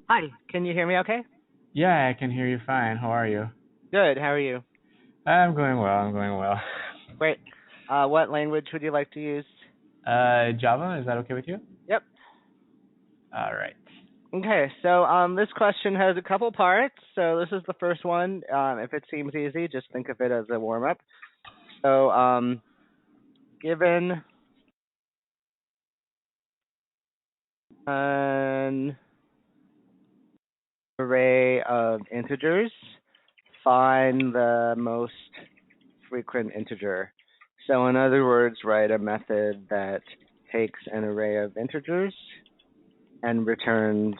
Hi, can you hear me okay? Yeah, I can hear you fine. How are you? Good, how are you? I'm going well. I'm going well. Great. What language would you like to use? Java, is that okay with you? Yep. All right. Okay, so this question has a couple parts. So this is the first one. If it seems easy, just think of it as a warm-up. So given an array of integers, find the most frequent integer. So in other words, write a method that takes an array of integers and returns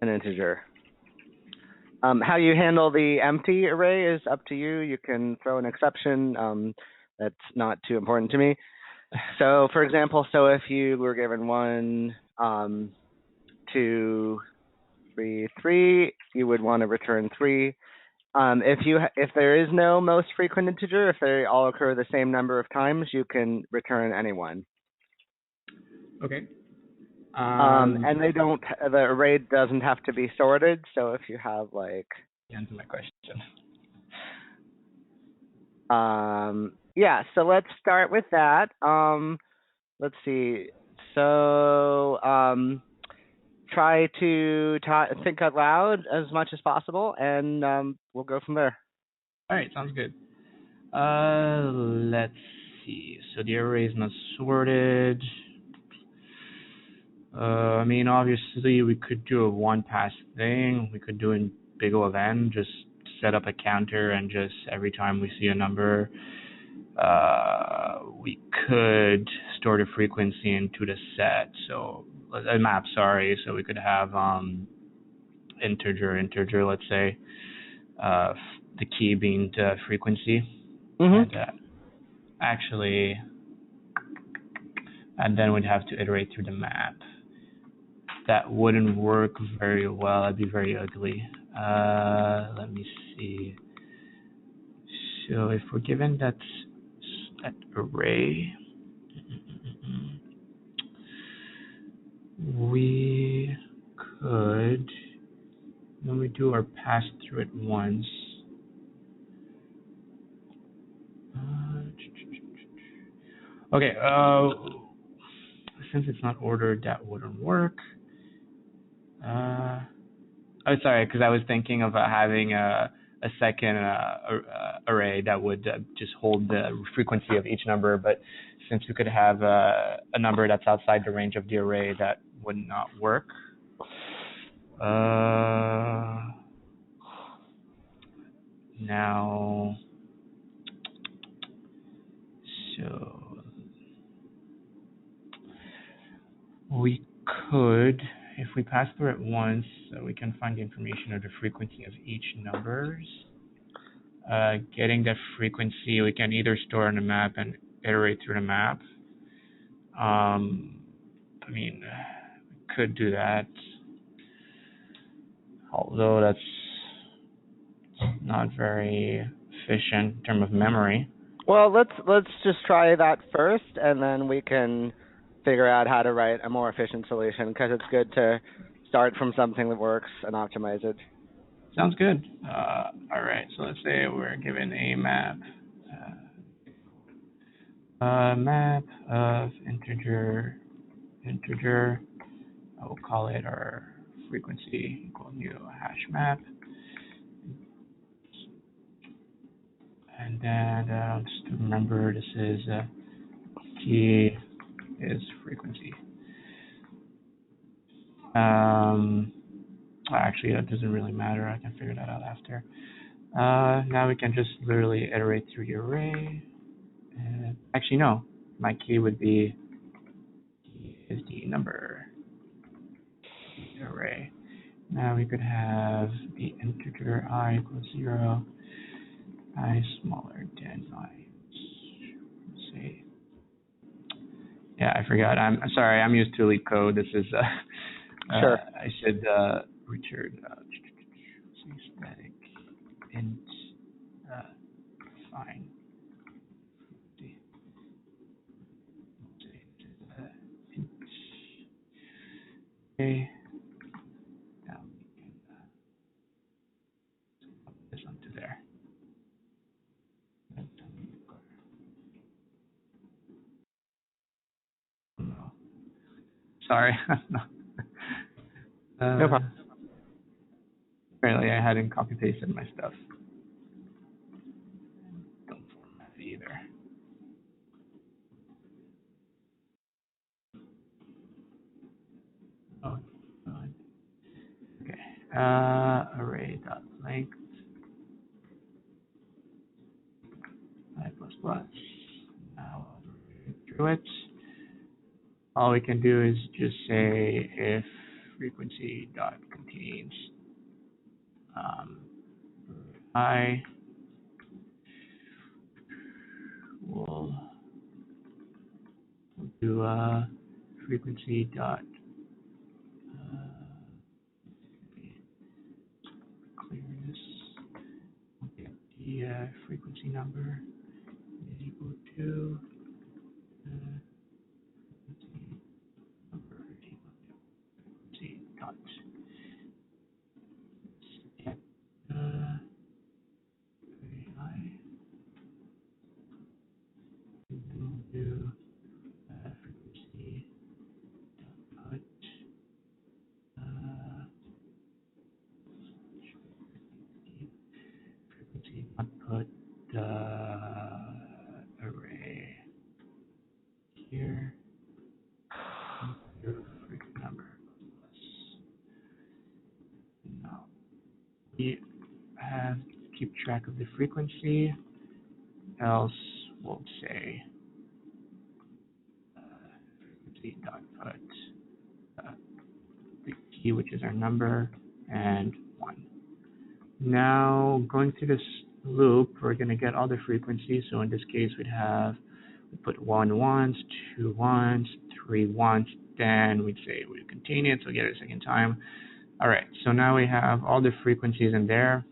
an integer. How you handle the empty array is up to you. You can throw an exception. That's not too important to me. So, for example, if you were given 1, 2, 3, 3, you would want to return 3. If there is no most frequent integer, if they all occur the same number of times, you can return any one. Okay. And the array doesn't have to be sorted. So if you have Answer my question. Yeah, so let's start with that. Let's see. So try to think out loud as much as possible, and we'll go from there. All right, sounds good. Let's see. So the array is not sorted. I mean, obviously, we could do a one-pass thing. We could do in big O of n, just set up a counter, and just every time we see a number, we could store the frequency into the set. So a map, sorry. So we could have integer, let's say, the key being the frequency, Mm-hmm. actually, and then we'd have to iterate through the map. That wouldn't work very well. That'd be very ugly. Let me see. So if we're given that array, we could, when we do our pass through it once, okay, since it's not ordered, that wouldn't work. Oh, sorry, because I was thinking of having a second array that would just hold the frequency of each number, but since we could have a number that's outside the range of the array, that would not work. Now, so we could, if we pass through it once, we can find the information of the frequency of each numbers. Getting that frequency, we can either store on the map and iterate through the map. I mean, we could do that, although that's not very efficient in terms of memory. Well, let's just try that first, and then we can figure out how to write a more efficient solution, because it's good to start from something that works and optimize it. Sounds good. All right, so let's say we're given a map. Map of integer. I will call it our frequency equal new hash map. And then just to remember, this is key is frequency. Actually, that doesn't really matter. I can figure that out after. Now we can just literally iterate through the array. Actually, no. My key would be is the number array. Now we could have the integer I equals 0, I smaller than I. Let's see. Yeah, I forgot. I'm sorry. I'm used to leak code. This is Sure. I should return static int fine. Okay. Now we can put this onto there. No. Sorry. No problem. Apparently I hadn't copy pasted my stuff. Don't format it either. Oh, okay. Array.length 5++. Now I'll read through it. All we can do is just say if frequency dot contains I will do frequency dot clearness. Get the frequency number is equal to frequency number equal to frequency dot get I will do frequency dot put frequency dot put array here your frequency number plus. Now we have to keep track of the frequency, else we'll say frequency dot put the key, which is our number, and 1. Now going through this loop, we're going to get all the frequencies. So in this case, we put 1 once, 2 once, 3 once, then we'd say we contain it, so get it a second time. All right, so now we have all the frequencies in there,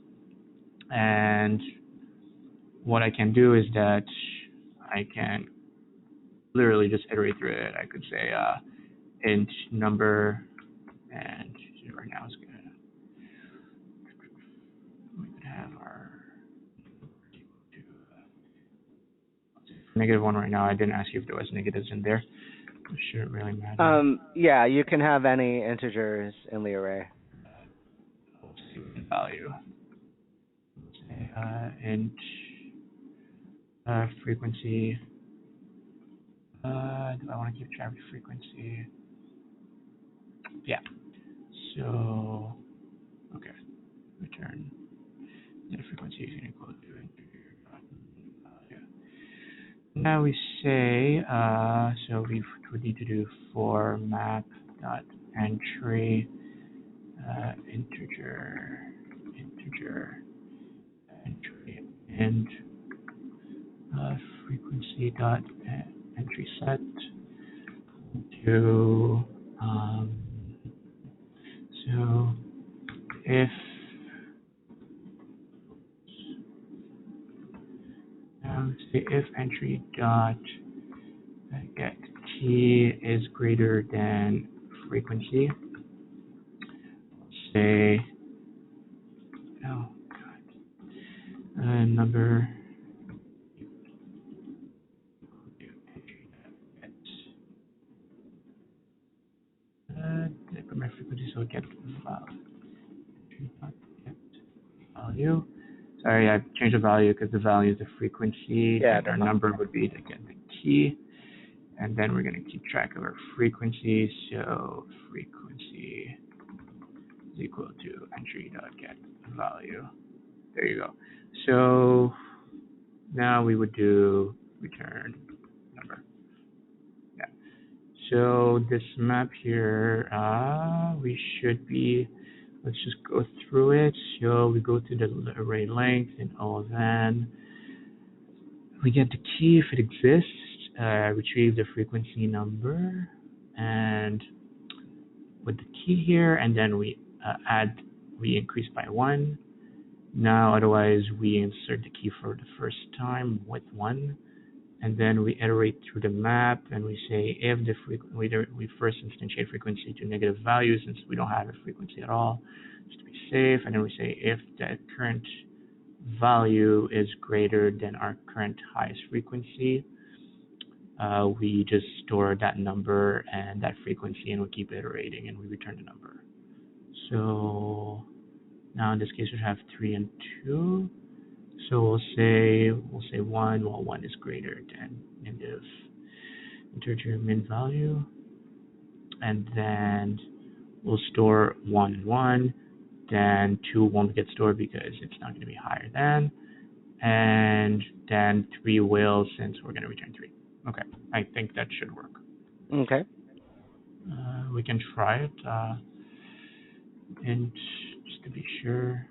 and what I can do is that I can literally just iterate through it. I could say int number, and right now it's gonna, we could have our -1 right now. I didn't ask you if there was negatives in there. It shouldn't really matter. Yeah, you can have any integers in the array. Let's see value. Say int frequency. Do I want to keep track of frequency? Yeah. So okay, return the frequency is equal to value. Now we say so we would need to do for map dot entry integer entry and frequency dot entry set to so if say if entry dot get t is greater than frequency, say oh god number I put my frequency so it gets value. Sorry, I changed the value because the value is the frequency, Yeah, and our number would be to get the key. And then we're going to keep track of our frequency. So frequency is equal to entry.get value. There you go. So now we would do return number. Yeah. So this map here, we should be, let's just go through it. So we go to the array length and all that. We get the key if it exists, retrieve the frequency number, and with the key here, and then we we increase by 1. Now, otherwise, we insert the key for the first time with 1, and then we iterate through the map, and we say if the we first instantiate frequency to negative values since we don't have a frequency at all, just to be safe, and then we say if the current value is greater than our current highest frequency, we just store that number and that frequency, and we keep iterating, and we return the number. So now in this case we have 3 and 2. So we'll say 1, while 1 is greater than negative integer min value, and then we'll store 1 and 1. Then 2 won't get stored because it's not going to be higher than, and then 3 will, since we're going to return 3. Okay, I think that should work. Okay. We can try it, and just to be sure.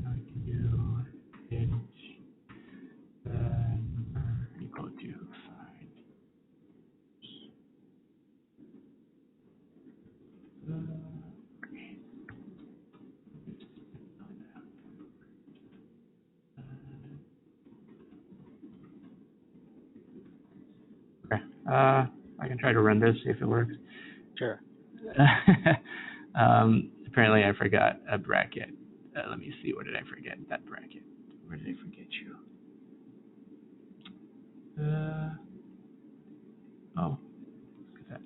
Not you, int, number equal to find. Okay, I can try to run this, see if it works. Sure. Apparently I forgot a bracket. Let me see, where did I forget that bracket? Where did I forget you? Oh, look at that.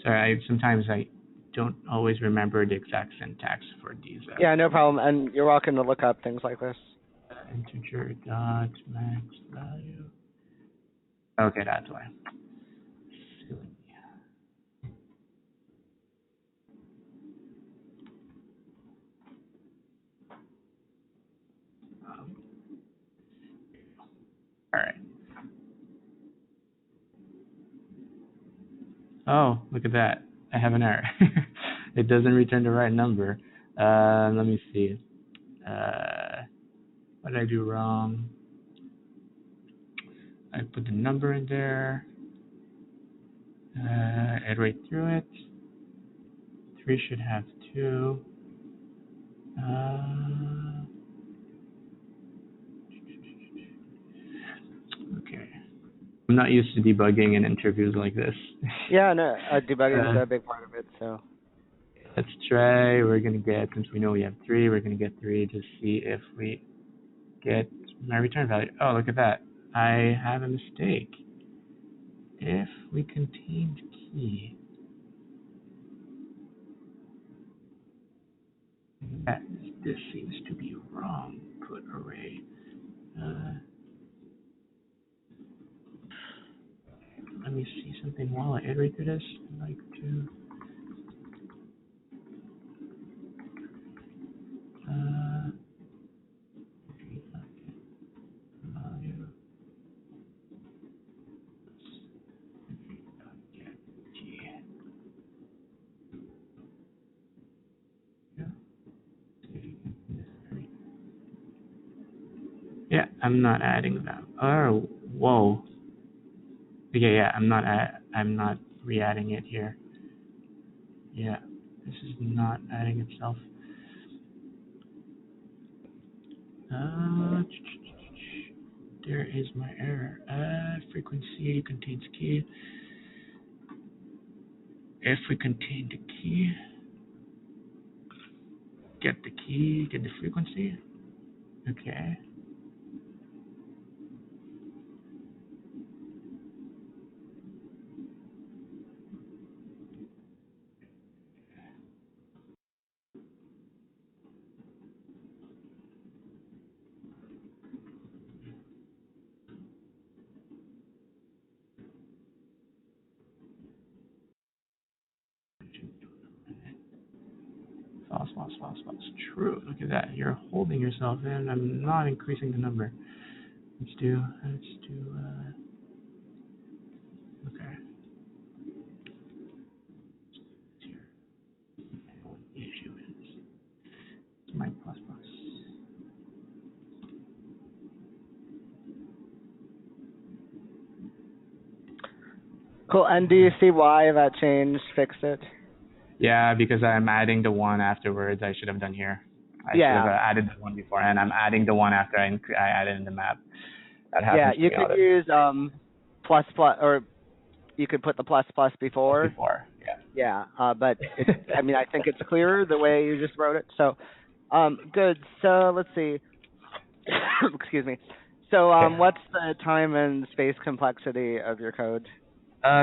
Sorry, sometimes I don't always remember the exact syntax for these. Yeah, no problem. And you're welcome to look up things like this. Integer dot max value. Okay, that's why. All right. Oh, look at that. I have an error. It doesn't return the right number. Let me see. What did I do wrong? I put the number in there. Iterate through it. 3 should have 2. Okay. I'm not used to debugging in interviews like this. Yeah, no, debugging is a big part of it. So let's try. We're gonna get, since we know we have 3, we're gonna get 3 to see if we get my return value. Oh, look at that. I have a mistake. If we contained key, this seems to be wrong. Put array. Let me see something while I iterate through this. I'd like to. Value. Yeah, I'm not adding them. Oh, whoa. Yeah, I'm not re-adding it here. Yeah, this is not adding itself. There is my error. Frequency contains key. If we contain the key, get the key, get the frequency. Okay. False. True. Look at that. You're holding yourself in. I'm not increasing the number. Let's do Okay. Issue is my plus plus. Cool. And do you see why that change fixed it? Yeah, because I'm adding the one afterwards. I should have done here. I should have Yeah. added the one before, and I'm adding the one after I added in the map. That Yeah, happens to you me all could use plus plus, or you could put the plus plus before. before. Yeah. Yeah, but it, I mean, I think it's clearer the way you just wrote it. So, good. So let's see. Excuse me. So, Okay. what's the time and space complexity of your code?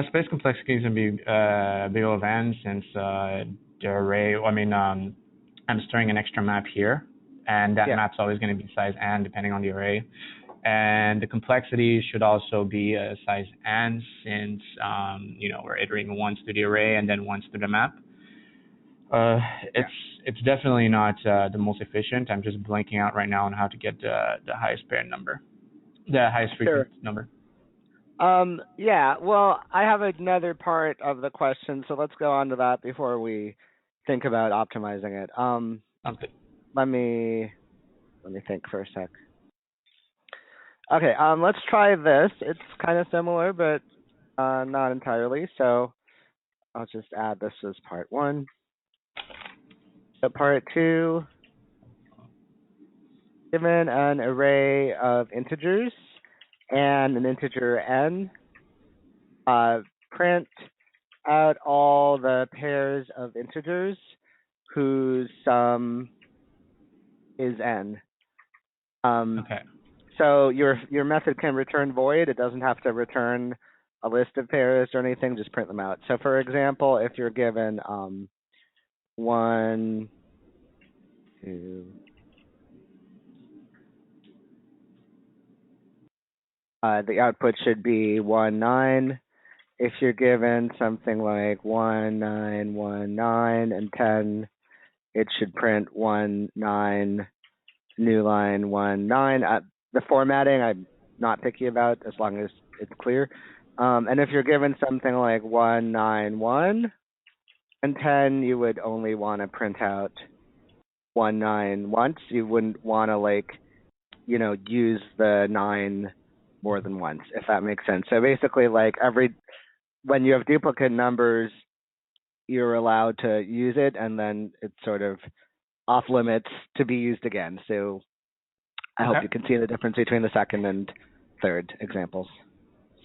Space complexity is gonna be big O of n since the array. I mean, I'm storing an extra map here, and that Yeah, map's always going to be size n depending on the array. And the complexity should also be size n since we're iterating once through the array and then once through the map. Uh, yeah, it's definitely not the most efficient. I'm just blanking out right now on how to get the highest pair number, the highest sure. frequent number. Yeah. Well, I have another part of the question, so let's go on to that before we think about optimizing it. Sounds good. Let me think for a sec. Okay. Let's try this. It's kind of similar, but not entirely. So I'll just add this as part one. So part two, given an array of integers and an integer n, print out all the pairs of integers whose sum is n. Okay. So your method can return void. It doesn't have to return a list of pairs or anything. Just print them out. So for example, if you're given 1, 2, the output should be 1, 9. If you're given something like 1, 9, 1, 9, and 10, it should print 1, 9, new line 1, 9. The formatting I'm not picky about as long as it's clear. And if you're given something like 1, 9, 1, and 10, you would only want to print out 1, 9 once. You wouldn't want to use the 9 more than once, if that makes sense. So basically, when you have duplicate numbers, you're allowed to use it, and then it's sort of off limits to be used again. So I hope Okay. you can see the difference between the second and third examples.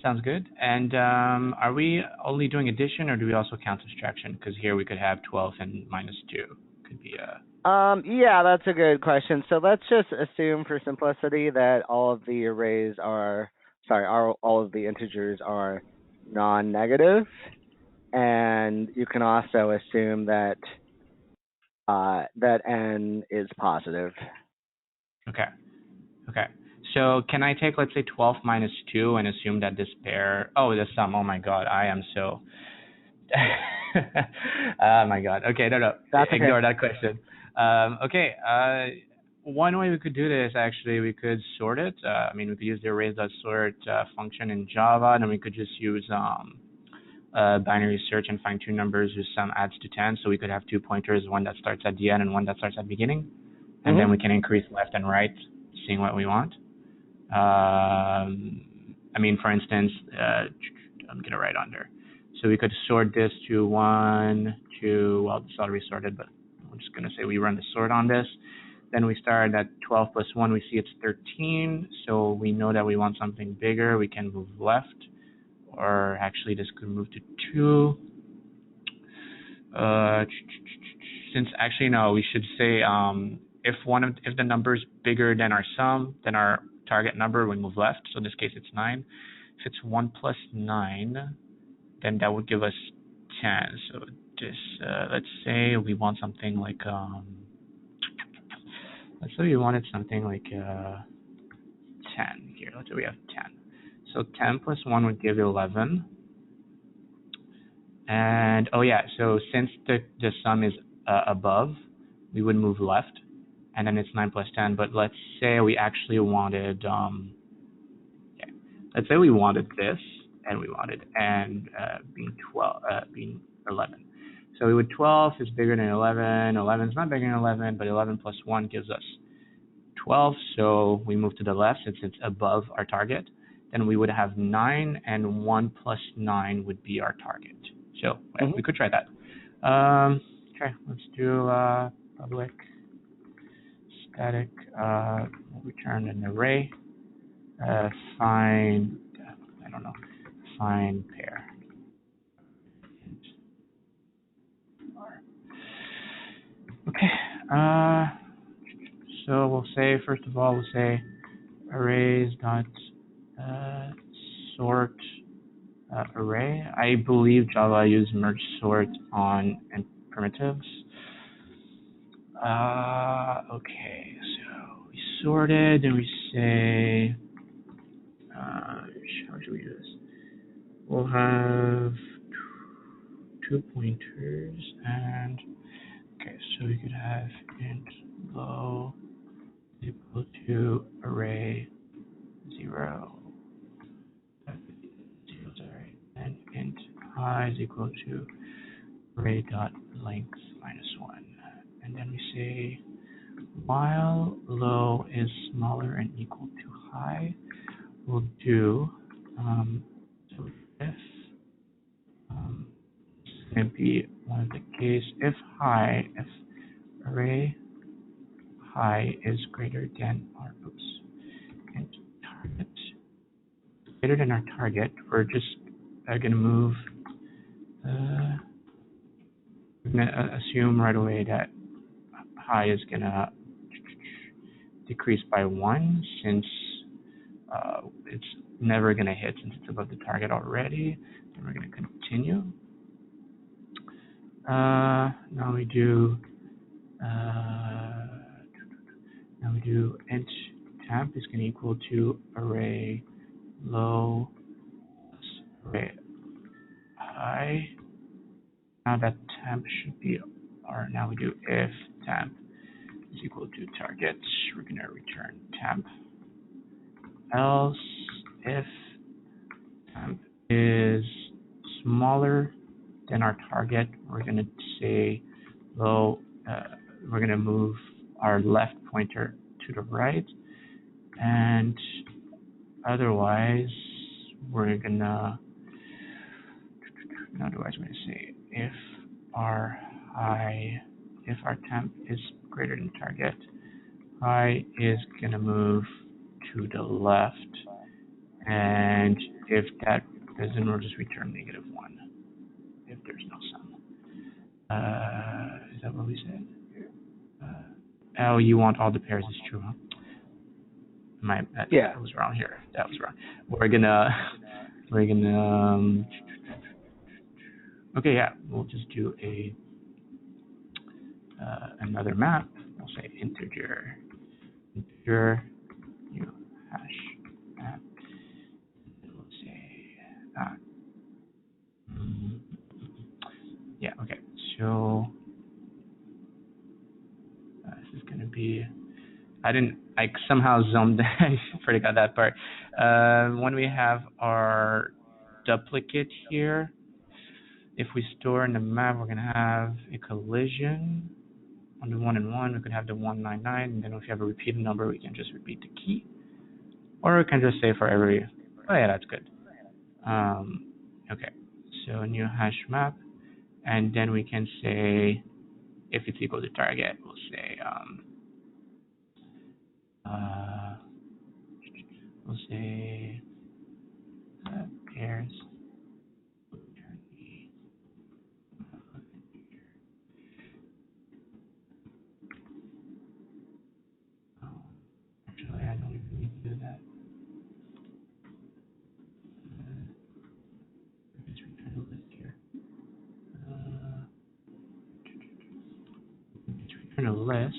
Sounds good. And are we only doing addition, or do we also count subtraction? Because here we could have 12 and minus 2. Could be Yeah, that's a good question. So let's just assume for simplicity that all of the all of the integers are non-negative. And you can also assume that that n is positive. Okay. Okay. So can I take, let's say, 12 minus 2 and assume that this pair, the sum, oh my God, I am so, oh my God. Okay, no, That's okay. ignore that question. Okay, one way we could do this, actually, we could sort it. I mean, we could use the arrays.sort function in Java, and then we could just use binary search and find two numbers whose sum adds to 10. So we could have two pointers, one that starts at the end and one that starts at the beginning. And then we can increase left and right, seeing what we want. I mean, for instance, I'm going to write under. So we could sort this to 1, 2, well, it's already sorted, but I'm just going to say we run the sort on this. Then we start at 12 plus 1, we see it's 13. So we know that we want something bigger. We can move left, or actually this could move to 2. Since actually, no, we should say if the number is bigger than our sum, then our target number, we move left. So in this case, it's 9. If it's 1 plus 9, then that would give us 10. So this, let's say we want something like, let's say we wanted something like 10 here. Let's say we have 10. So 10 plus 1 would give 11. And, oh yeah, so since the sum is above, we would move left. And then it's 9 plus 10. But let's say we actually wanted, let's say we wanted this, and we wanted n being 11. So we would 12 is bigger than 11. 11 is not bigger than 11, but 11 plus 1 gives us 12. So we move to the left since it's above our target. Then we would have 9, and 1 plus 9 would be our target. So we could try that. Okay, let's do public static. We'll return an array. Find, I don't know, find pair. Okay. So we'll say, first of all, we'll say arrays dot sort array. I believe Java uses merge sort on primitives. Okay, so we sorted, and we say, how should we do this? We'll have two pointers, and okay, so we could have int low equal to array 0, and int high is equal to array dot length minus 1. And then we say while low is smaller and equal to high, we'll do so if it's going to be one of the case if array high is greater than our and target greater than our target, we're just going to move. We're going to assume right away that high is going to decrease by 1 since it's never going to hit since it's above the target already. And we're going to continue. Now we do int temp is going to equal to array low plus array high. Now that temp should be, or now we do if temp is equal to target. We're going to return temp. Else, if temp is smaller than our target, we're going to say low. We're going to move our left pointer to the right, and otherwise we're going to. Otherwise, we're going to say if our temp is greater than target, high is going to move to the left, and if that doesn't, we'll just return -1 if there's no sum. Is that what we said? Oh, you want all the pairs is true, huh? That was wrong here. That was wrong. We're gonna okay, yeah, we'll just do another map. We'll say integer new hash map. We'll say yeah, okay. So this is gonna be. I somehow zoomed. I forgot that part. When we have our duplicate here, if we store in the map, we're gonna have a collision on the 1 and 1. We could have the 199, and then if you have a repeated number, we can just repeat the key, or we can just say for every. Oh yeah, that's good. Okay, so new hash map, and then we can say if it's equal to target, we'll say pairs. Actually, I don't even need to do that. Let's return a list here. Let's return a list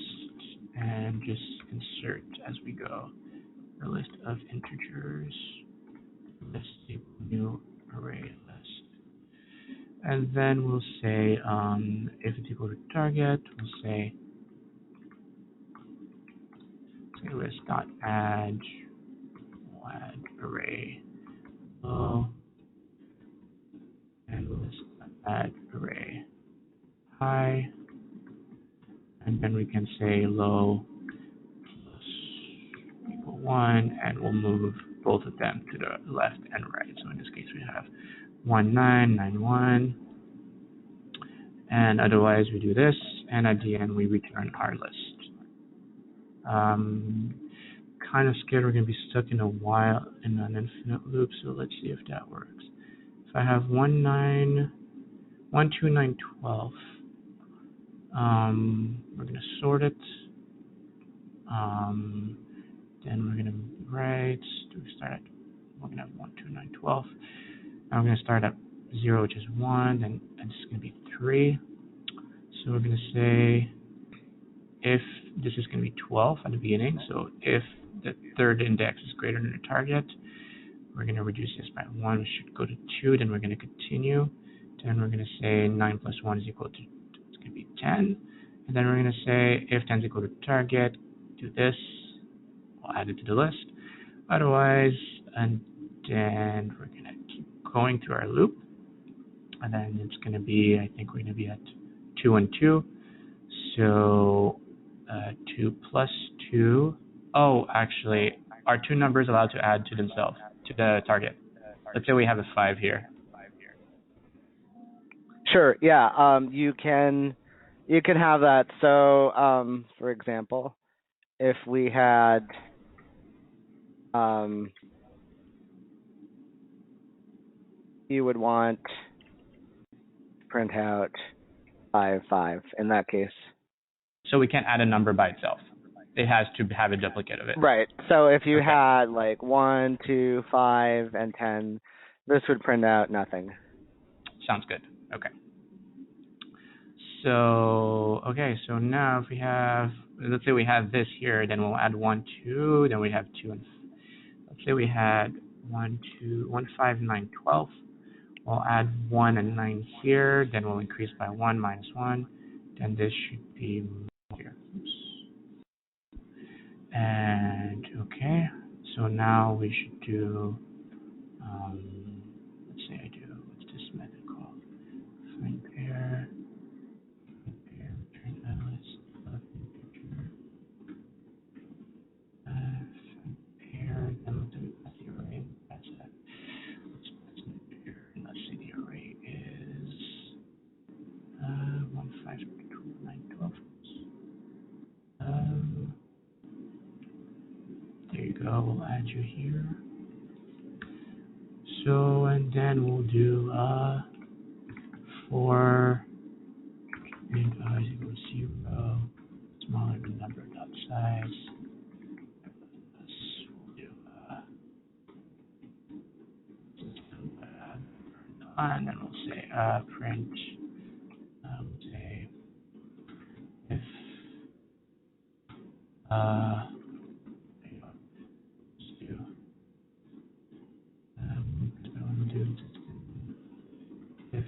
and just insert as we go a list of integers. List new array list. And then we'll say if it's equal to target, we'll say list dot add array low add array high, and then we can say low plus equal 1, and we'll move both of them to the left and right. So in this case, we have 1991, and otherwise we do this, and at the end we return our list. Kind of scared we're going to be stuck in a while in an infinite loop, so let's see if that works. If I have 1, 9, 1, 2, 9, 12, we're going to sort it. Then we're going to write, do we start at, we're going to have 1, 2, 9, 12. Now we're going to start at 0, which is 1, then it's going to be 3. So we're going to say if this is going to be 12 at the beginning, so if the third index is greater than the target, we're going to reduce this by 1, we should go to 2, then we're going to continue. Then we're going to say 9 plus 1 is equal to, it's going to be 10. And then we're going to say if 10 is equal to target, do this, we'll add it to the list. Otherwise, and then we're going to keep going through our loop. And then it's going to be, I think we're going to be at 2 and 2. So 2 plus 2. Oh, actually, are two numbers allowed to add to themselves, to the target? Let's say we have a 5 here. Sure. Yeah. You can have that. So, for example, if we had you would want to print out 5, 5 in that case. So we can't add a number by itself. It has to have a duplicate of it. Right. So if you had like 1, 2, 5, and 10, this would print out nothing. Sounds good. Okay. So, so now if we have, let's say we have this here, then we'll add 1, 2, then we have 2, and let's say we had 1, 2, 1, 5, 9, 12. We'll add 1 and 9 here, then we'll increase by 1 minus 1, then this should be here. Oops. And so now we should do, let's say I do, what's this method called? Find pair, return list, integer, find pair, then we'll do the array, that's that. Let's pair, and let's say the array is 1, 5, 2, 9, 12. There you go, we'll add you here. So, and then we'll do for int I is equal to 0, smaller than number dot size. We'll do and then we'll say print. We'll say if let's do we'll do if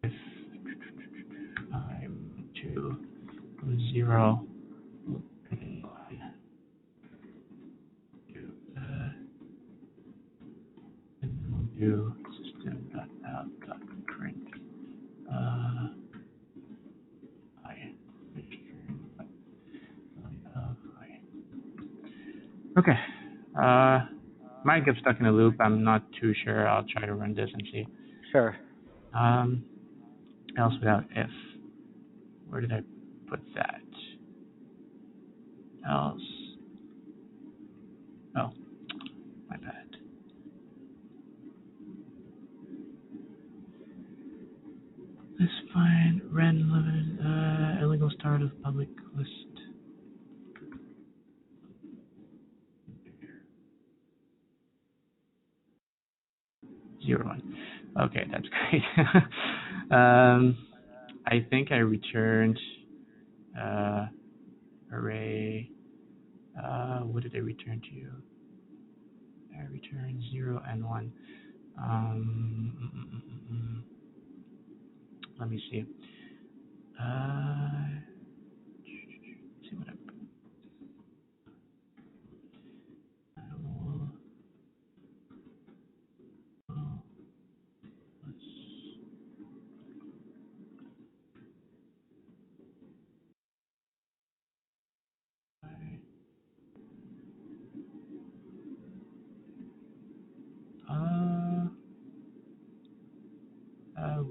if I'm 2 0 and we'll do system.out.print okay. Might get stuck in a loop. I'm not too sure. I'll try to run this and see. Sure. Else without if. Where did I put that? Else. Oh, my bad. Let's find random limited illegal start of public list. Zero one. Okay, that's great. I think I returned array. What did I return to you? I returned 0 and 1. Let me see. See what I will.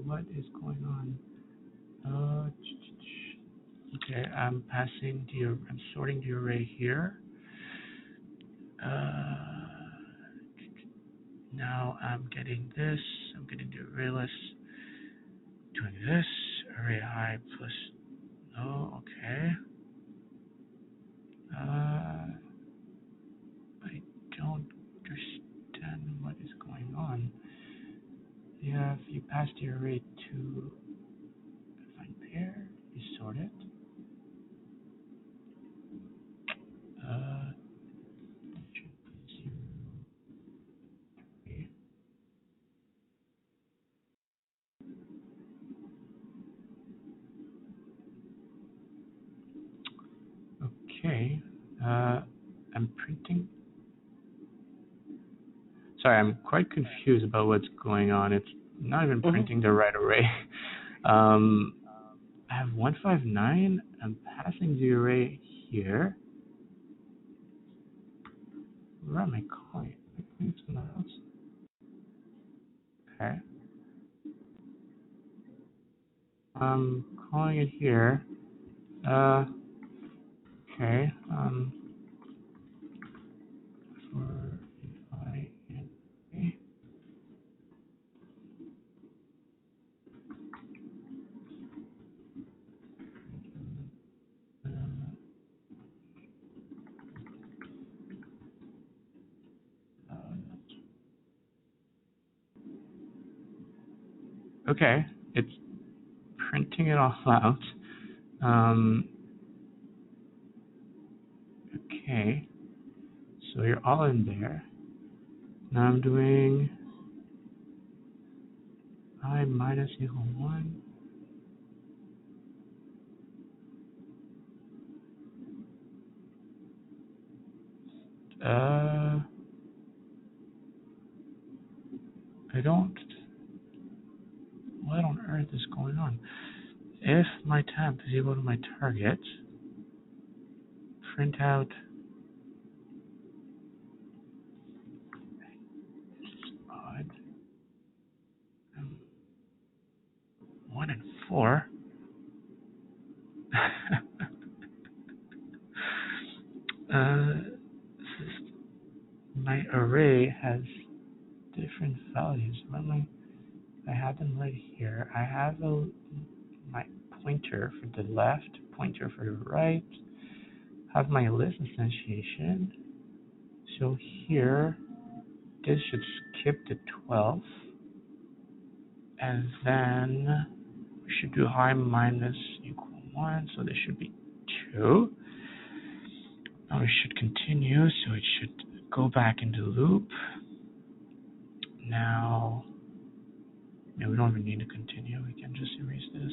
What is going on? Okay, I'm sorting the array here. Now I'm getting this. I'm getting the array list. Doing this. Array high plus no. Okay. I don't understand what is going on. Yeah, if you pass the array to find pair, you sort it. Okay. I'm printing. Sorry, I'm quite confused about what's going on. It's not even printing the right array. I have 159. I'm passing the array here. Where am I calling? Am I calling somewhere else? Okay. I'm calling it here. Okay. For I and A. Okay, it's printing it all out. Okay, so you're all in there. Now I'm doing I minus equal 1. I don't. What on earth is going on? If my temp is equal to my target, print out. This is odd. 1 and 4. My array has different values. I have them right here. I have my pointer for the left, pointer for the right. Have my list instantiation. So here, this should skip the 12, and then we should do high minus equal 1. So this should be 2. Now we should continue. So it should go back into loop. Now, we don't even need to continue. We can just erase this.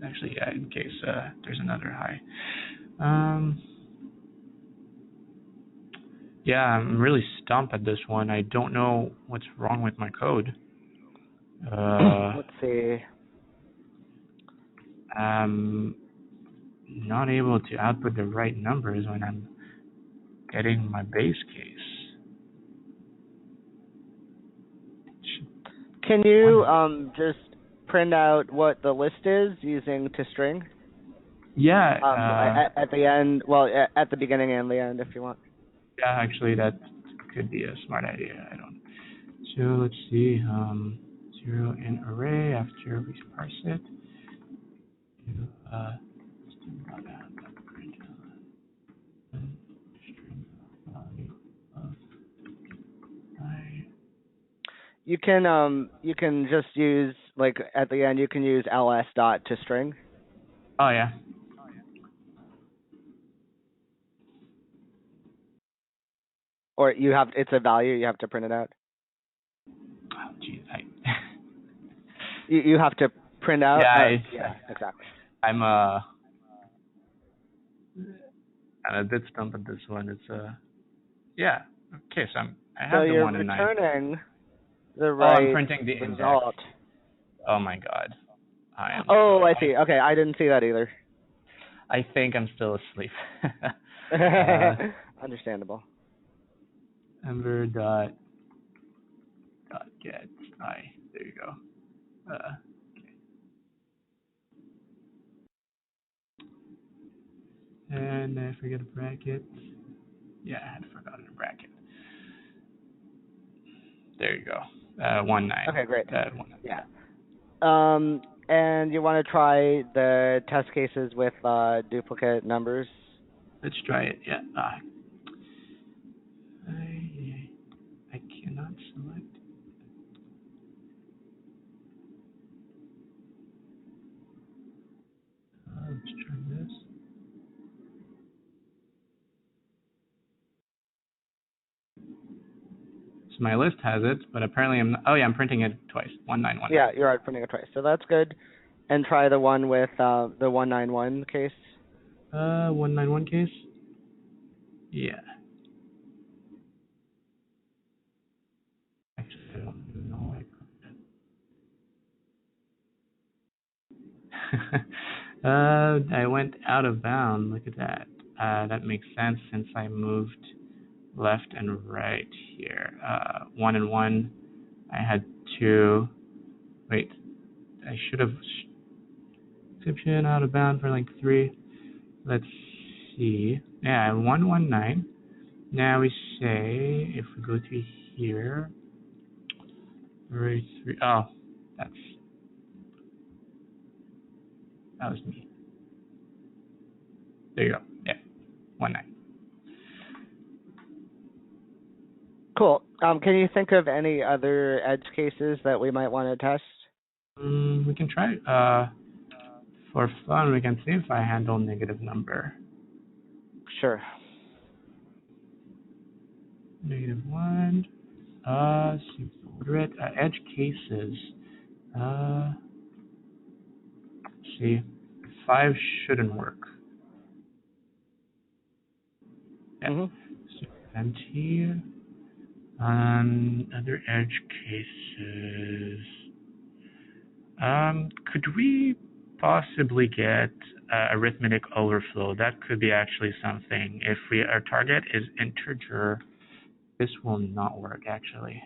Actually, yeah, in case there's another high. Yeah, I'm really stumped at this one. I don't know what's wrong with my code. Let's see. I'm not able to output the right numbers when I'm getting my base case. Can you just print out what the list is using toString? Yeah. At the end, well, at the beginning and the end, if you want. Yeah, actually, that could be a smart idea. I don't. So let's see. 0 in array after we parse it. You can just use, like, at the end you can use ls dot toString. Oh yeah. Or it's a value, you have to print it out. Oh geez, You have to print out. Yeah, exactly. I'm a bit stumped at this one. It's yeah. Okay, so I have the 1 and 9. So you're returning the I'm right printing the result. index. Oh my god. I see. Okay, I didn't see that either. I think I'm still asleep. Understandable. Ember dot get I. There you go. And I forget a bracket. Yeah, I had forgotten a bracket. There you go. 1 9. Okay, great. 1 9. Yeah. And you want to try the test cases with duplicate numbers? Let's try it. Yeah. I cannot select. Let's try this. So my list has it, but apparently I'm not. Oh yeah, I'm printing it twice. 191. Yeah, you're printing it twice, so that's good. And try the one with the 191 case. 191 case. Yeah. Actually, I don't even know why I put I went out of bound. Look at that. That makes sense since I moved left and right here. 1 and 1. I had 2. Wait, I should have exception out of bound for like 3. Let's see. Yeah, 119. Now we say if we go to here, right 3. Oh, that was me. There you go. Yeah, 19. Cool. Can you think of any other edge cases that we might want to test? We can try. For fun, we can see if I handle negative number. Sure. -1. Edge cases. See, 5 shouldn't work. Yeah. Mhm. So empty. Other edge cases. Could we possibly get arithmetic overflow? That could be actually something. If our target is integer, this will not work actually.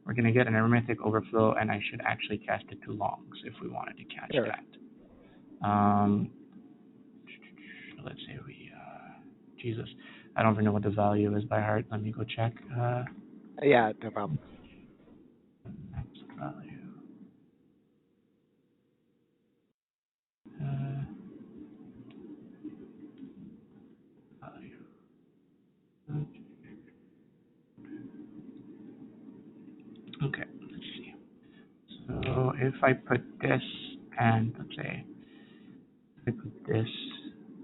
We're going to get an arithmetic overflow, and I should actually cast it to longs if we wanted to catch Sure. that. Let's say Jesus, I don't even know what the value is by heart. Let me go check. Yeah, no problem. Max value. Value. Okay, let's see. So if I put this and let's say I put this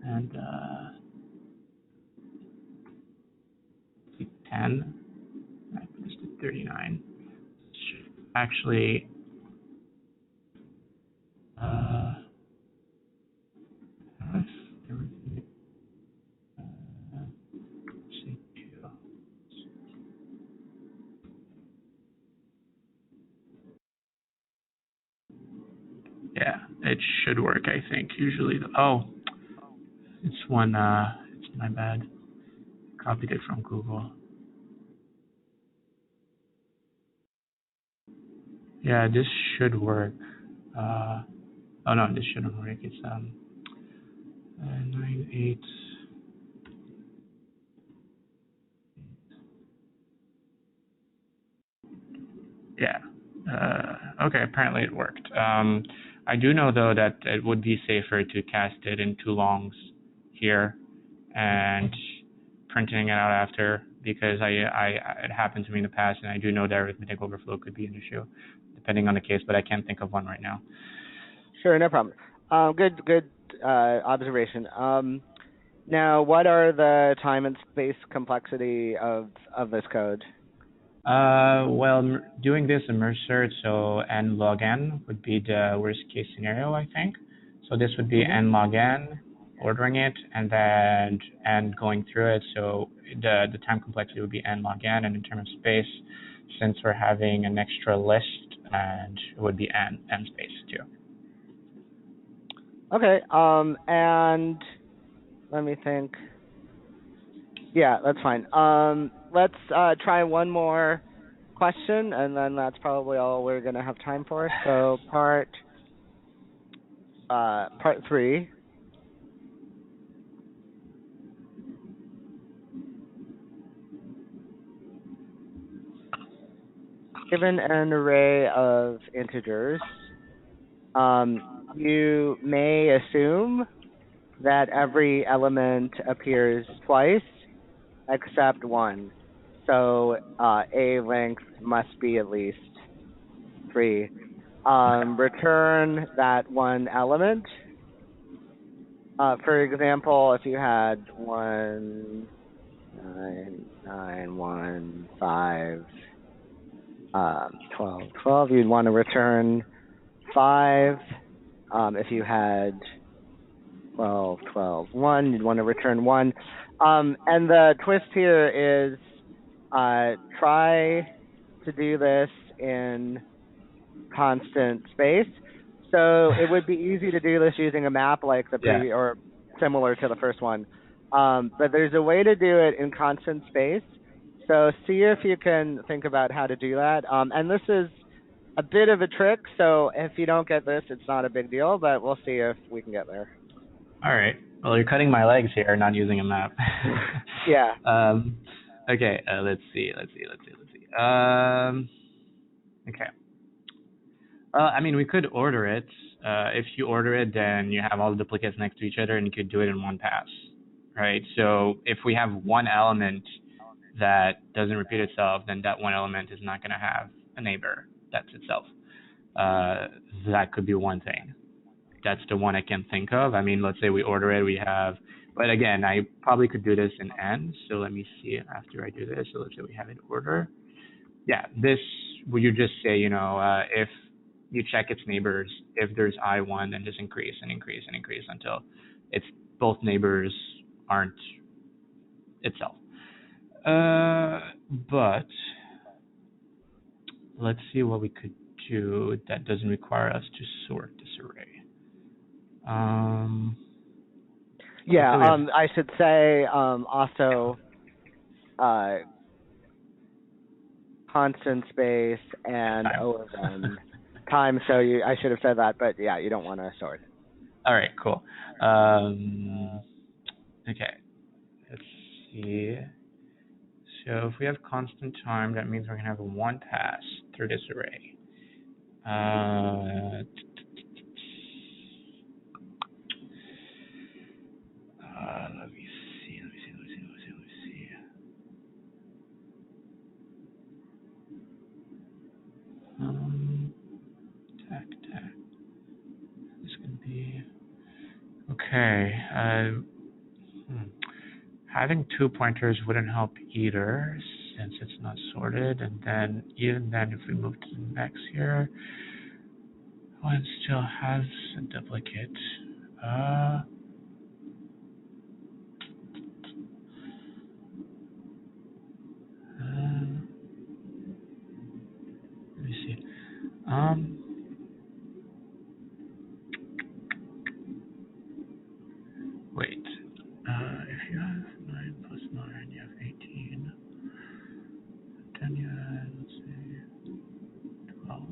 and 10, I put this to 39. Actually, see two. Yeah, it should work. I think usually. It's one. It's my bad. Copied it from Google. Yeah, this should work. Oh no, this shouldn't work. It's 9 8. Yeah. Okay. Apparently it worked. I do know though that it would be safer to cast it in two longs here and printing it out after because it happened to me in the past and I do know that arithmetic overflow could be an issue depending on the case, but I can't think of one right now. Sure, no problem. Good observation. Now, what are the time and space complexity of this code? Well, doing this in Mercer, so n log n would be the worst case scenario, I think. So this would be n log n, ordering it, and then n going through it. So the time complexity would be n log n, and in terms of space, since we're having an extra list, and it would be n space too. Okay. And let me think. Yeah, that's fine. let's try one more question, and then that's probably all we're gonna have time for. So part three. Given an array of integers, you may assume that every element appears twice except one. So a length must be at least 3. Return that one element. For example, if you had 1, 9, 9, 1, 5, 12, 12, you'd want to return 5. If you had 12, 12, 1, you'd want to return 1. And the twist here is try to do this in constant space. So it would be easy to do this using a map like the previous or similar to the first one. But there's a way to do it in constant space. So see if you can think about how to do that. And this is a bit of a trick. So if you don't get this, it's not a big deal, but we'll see if we can get there. All right. Well, you're cutting my legs here, not using a map. Yeah. Okay. Let's see. Okay. I mean, we could order it. If you order it, then you have all the duplicates next to each other, and you could do it in one pass, right? So if we have one element that doesn't repeat itself, then that one element is not going to have a neighbor that's itself. That could be one thing. That's the one I can think of. I mean, let's say we order it, we have, but again, I probably could do this in N. So let me see after I do this. So let's say we have an order. Yeah, this, would you just say, if you check its neighbors, if there's I1, then just increase and increase and increase until it's both neighbors aren't itself. But let's see what we could do that doesn't require us to sort this array. I should say also constant space and O of n time. So I should have said that, but yeah, you don't want to sort. All right, cool. Okay, let's see. So if we have constant time, that means we're going to have one pass through this array. Let me see. Tac. This can be okay. Having 2 pointers wouldn't help either, since it's not sorted. And then even then, if we move to the next here, one still has a duplicate. Let me see. Wait. If you have 9 plus 9, you have 18. Then you have, let's see, 12.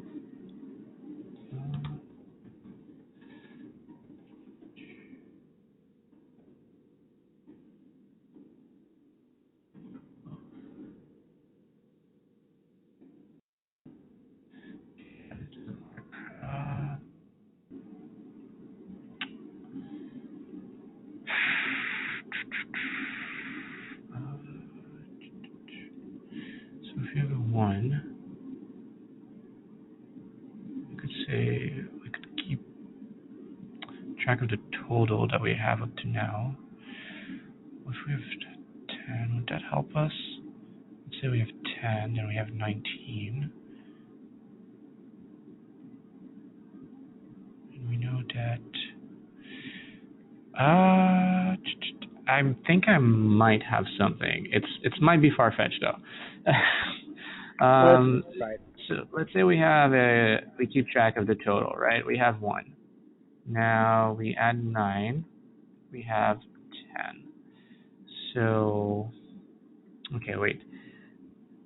So if you have a 1, you could say we could keep track of the total that we have up to now. If we have 10, would that help us? Let's say we have 10, then we have 19. And we know that I think I might have something. It might be far-fetched though. Right. So let's say we keep track of the total, right? We have 1. Now we add 9. We have 10. So, okay, wait.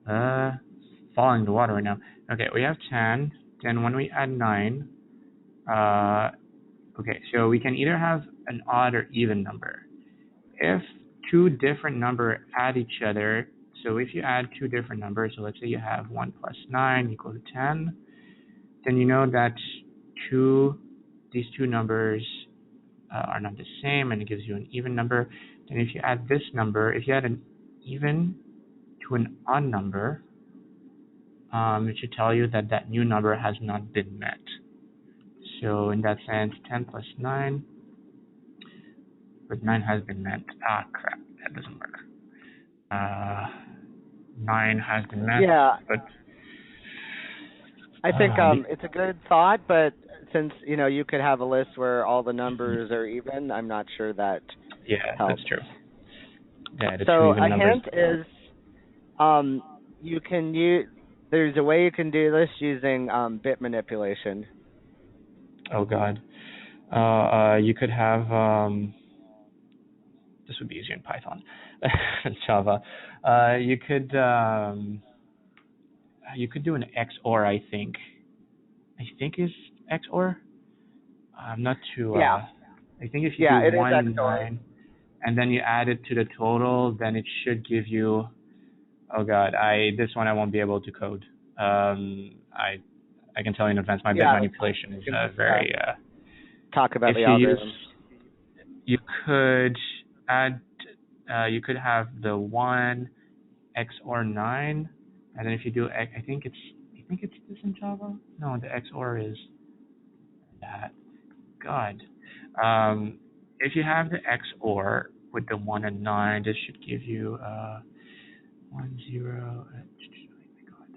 Falling in the water right now. Okay, we have 10. Then when we add 9, okay, so we can either have an odd or even number. If two different numbers add each other, so if you add two different numbers, so let's say you have 1 plus 9 equal to 10, then you know that these two numbers are not the same, and it gives you an even number. Then if you add this number, if you add an even to an odd number, it should tell you that that new number has not been met. So in that sense, 10 plus 9, but 9 has been met. Ah, crap, that doesn't work. 9 has been met, Yeah, but I think it's a good thought, but since you could have a list where all the numbers are even, I'm not sure that yeah, helps. that's true. Yeah, the two So even a numbers. hint is you can use there's a way you can do this using bit manipulation. Oh God. You could have this would be easier in Python, Java. You could do an XOR. I think is XOR. I'm not too. Yeah. I think if you do Yeah, it is 1 and XOR. 9, and then you add it to the total, then it should give you. Oh God, this one I won't be able to code. I can tell you in advance, my bit Yeah, manipulation we is can just very. talk about If the you use, algorithms. you could add. You could have the 1 XOR 9, and then if you do, I think it's this in Java. No, the XOR is that. God. If you have the XOR with the 1 and 9, this should give you 1 0. Oh my God.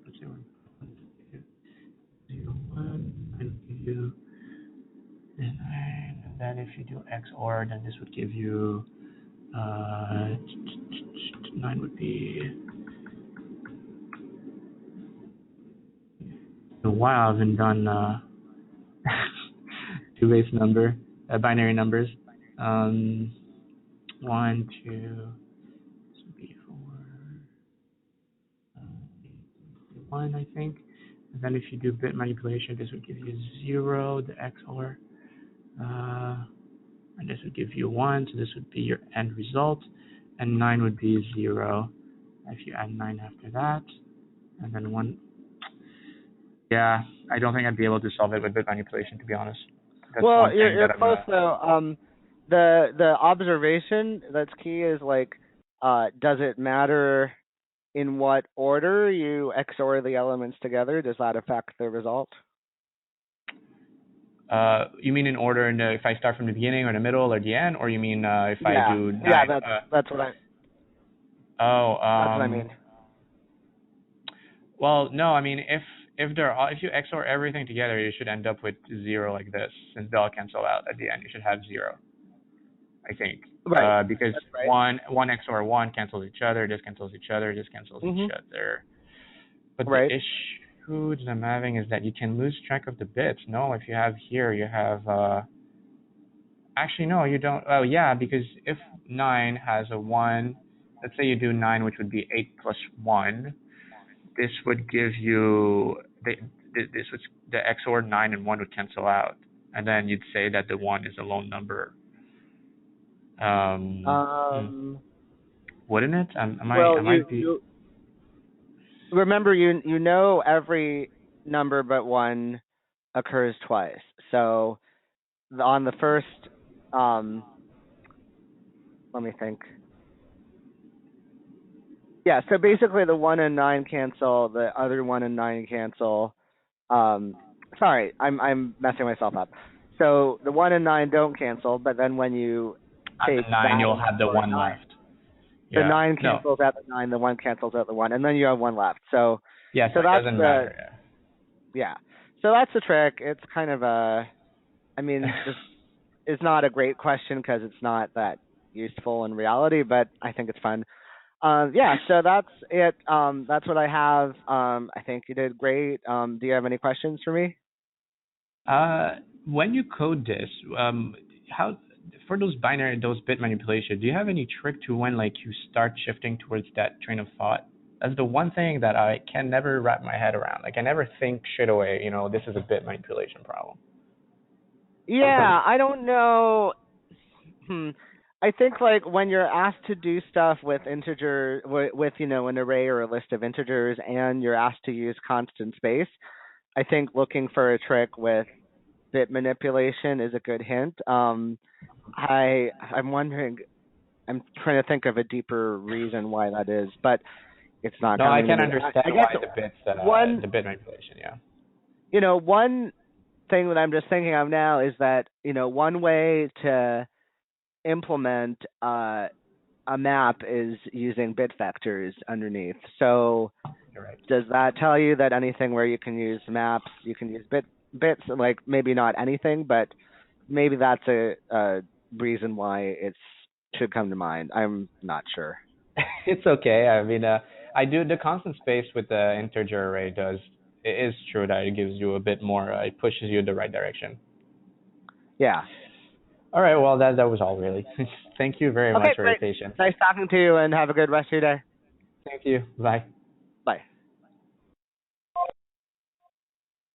Let's say 1 0 1 and give you 9. And then if you do XOR, then this would give you 9 would be. A while I haven't done two base binary numbers. 1, 2, 3, 4, 1, I think. And then if you do bit manipulation, this would give you 0, the XOR. And this would give you 1, so this would be your end result. And 9 would be 0. If you add 9 after that, and then 1. Yeah, I don't think I'd be able to solve it with bit manipulation, to be honest. That's Well, one thing you're that I'm. close though. The observation that's key is does it matter in what order you XOR the elements together? Does that affect the result? You mean in order, if I start from the beginning or the middle or the end, or you mean if I Yeah, do yeah, 9? that's what I Oh, that's what I mean. well, no, I mean if you XOR everything together, you should end up with 0 like this, since they'll cancel out at the end. You should have 0, I think, Right. because That's right. one XOR 1 cancels each other, this cancels each other, this cancels each other. But the Right. issue that I'm having is that you can lose track of the bits. No, if you have here, you have. Actually, no, you don't. Oh, yeah, because if 9 has a 1, let's say you do 9, which would be 8 plus 1, this would give you, this would, the XOR 9 and 1 would cancel out. And then you'd say that the 1 is a lone number. Wouldn't it? Well, I might be. you remember every number but one occurs twice. So on the first, let me think. Yeah, so basically the 1 and 9 cancel, the other 1 and 9 cancel. Sorry, I'm messing myself up. So the 1 and 9 don't cancel, but then when you At take the 9, that you'll have the 1 9, left. the Yeah. 9 No. cancels out the 9, the 1 cancels out the 1, and then you have 1 left. So Yeah, so it that's doesn't matter. Yeah. So that's the trick. It's kind of this is not a great question because it's not that useful in reality, but I think it's fun. Yeah, so that's it. That's what I have. I think you did great. Do you have any questions for me? When you code this, how for those bit manipulation, do you have any trick to when like you start shifting towards that train of thought? That's the one thing that I can never wrap my head around. Like I never think shit away, this is a bit manipulation problem. Yeah, I don't know. Hmm. I think like when you're asked to do stuff with integer with an array or a list of integers and you're asked to use constant space, I think looking for a trick with bit manipulation is a good hint. I'm wondering. I'm trying to think of a deeper reason why that is, but it's not No, I coming to can me. understand I guess why one the bit manipulation, yeah. one thing that I'm just thinking of now is that one way to implement a map is using bit vectors underneath. So You're right. does that tell you that anything where you can use maps, you can use bits, like maybe not anything, but maybe that's a reason why it should come to mind. I'm not sure. It's okay. I mean, I do the constant space with the integer array does. It is true that it gives you a bit more. It pushes you in the right direction. Yeah. All right. Well, that was all really. Thank you very much Okay, for your great. patience. Nice talking to you and have a good rest of your day. Thank you. Bye.